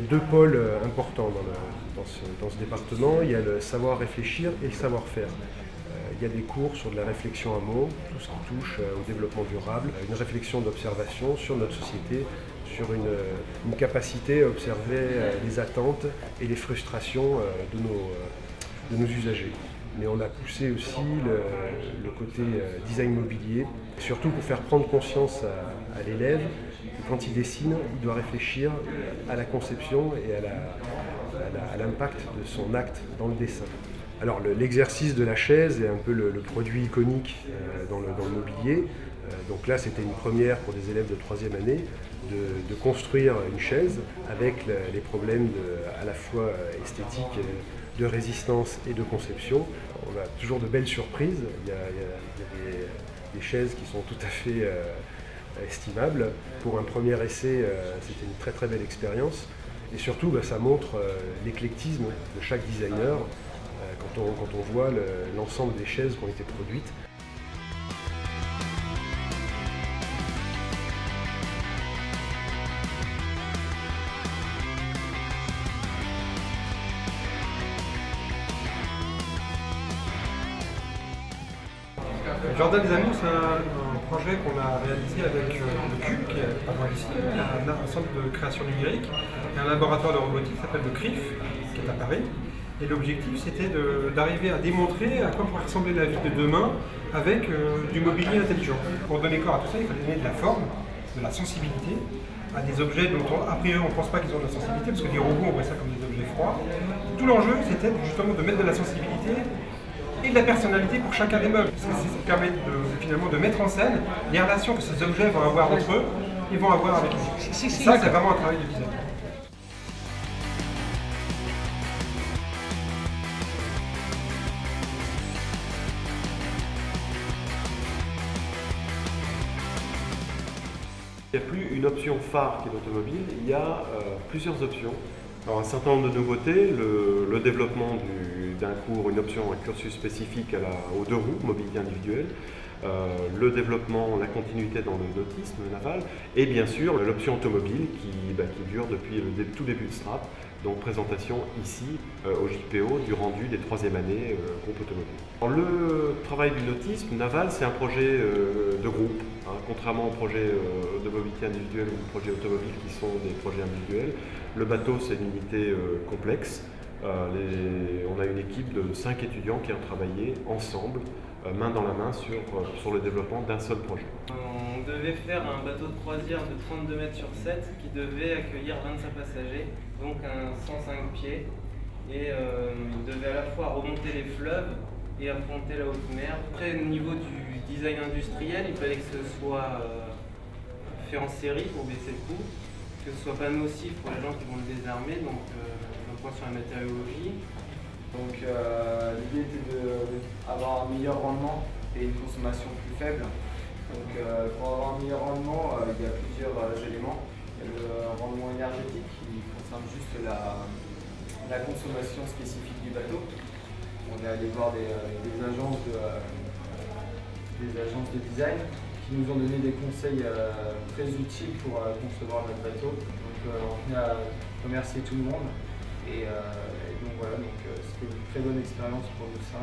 deux pôles importants dans ce département. Il y a le savoir réfléchir et le savoir-faire. Il y a des cours sur de la réflexion à mots, tout ce qui touche au développement durable, une réflexion d'observation sur notre société, sur une capacité à observer les attentes et les frustrations de nos usagers. Mais on a poussé aussi le côté design mobilier, surtout pour faire prendre conscience à l'élève que quand il dessine, il doit réfléchir à la conception et à l'impact de son acte dans le dessin. Alors l'exercice de la chaise est un peu le produit iconique dans le mobilier. Donc là, c'était une première pour des élèves de 3e année de construire une chaise avec les problèmes à la fois esthétiques, de résistance et de conception. On a toujours de belles surprises. Il y a des chaises qui sont tout à fait estimables. Pour un premier essai, c'était une très très belle expérience. Et surtout, ça montre l'éclectisme de chaque designer quand on voit l'ensemble des chaises qui ont été produites. Jardin des Amours, c'est un projet qu'on a réalisé avec le CUB, qui est pas loin d'ici, un centre de création numérique, et un laboratoire de robotique qui s'appelle le CRIF, qui est à Paris. Et l'objectif, c'était d'arriver à démontrer à quoi pourrait ressembler la vie de demain avec du mobilier intelligent. Pour donner corps à tout ça, il fallait donner de la forme, de la sensibilité à des objets dont a priori on ne pense pas qu'ils ont de la sensibilité, parce que les robots, on voit ça comme des objets froids. Tout l'enjeu, c'était justement de mettre de la sensibilité et de la personnalité pour chacun des meubles. Ça permet finalement de mettre en scène les relations que ces objets vont avoir entre eux et vont avoir avec nous. Ça, c'est vraiment un travail de design. Il n'y a plus une option phare qui est l'automobile, il y a plusieurs options. Alors, un certain nombre de nouveautés, le développement d'un cours, une option, un cursus spécifique aux 2 roues, mobilité individuelle, le développement, la continuité dans le nautisme naval, et bien sûr l'option automobile qui dure depuis le tout début de STRAP, donc présentation ici au JPO du rendu des 3e années groupe automobile. Alors, le travail du nautisme naval, c'est un projet de groupe, hein, contrairement aux projets de mobilité individuelle ou de projets automobiles qui sont des projets individuels. Le bateau, c'est une unité complexe. On a une équipe de 5 étudiants qui ont travaillé ensemble, main dans la main, sur le développement d'un seul projet. On devait faire un bateau de croisière de 32 mètres sur 7 qui devait accueillir 25 passagers, donc un 105 pieds. Et il devait à la fois remonter les fleuves et affronter la haute mer. Après, au niveau du design industriel, il fallait que ce soit fait en série pour baisser le coût, que ce soit pas nocif pour les gens qui vont le désarmer, donc un point sur la matériologie. Donc l'idée était d'avoir un meilleur rendement et une consommation plus faible. Donc pour avoir un meilleur rendement, il y a plusieurs éléments. Il y a le rendement énergétique qui concerne juste la consommation spécifique du bateau. On est allé voir des agences de design qui nous ont donné des conseils très utiles pour concevoir notre bateau. Donc on tenait à remercier tout le monde. Et donc voilà, c'était une très bonne expérience pour nous 5.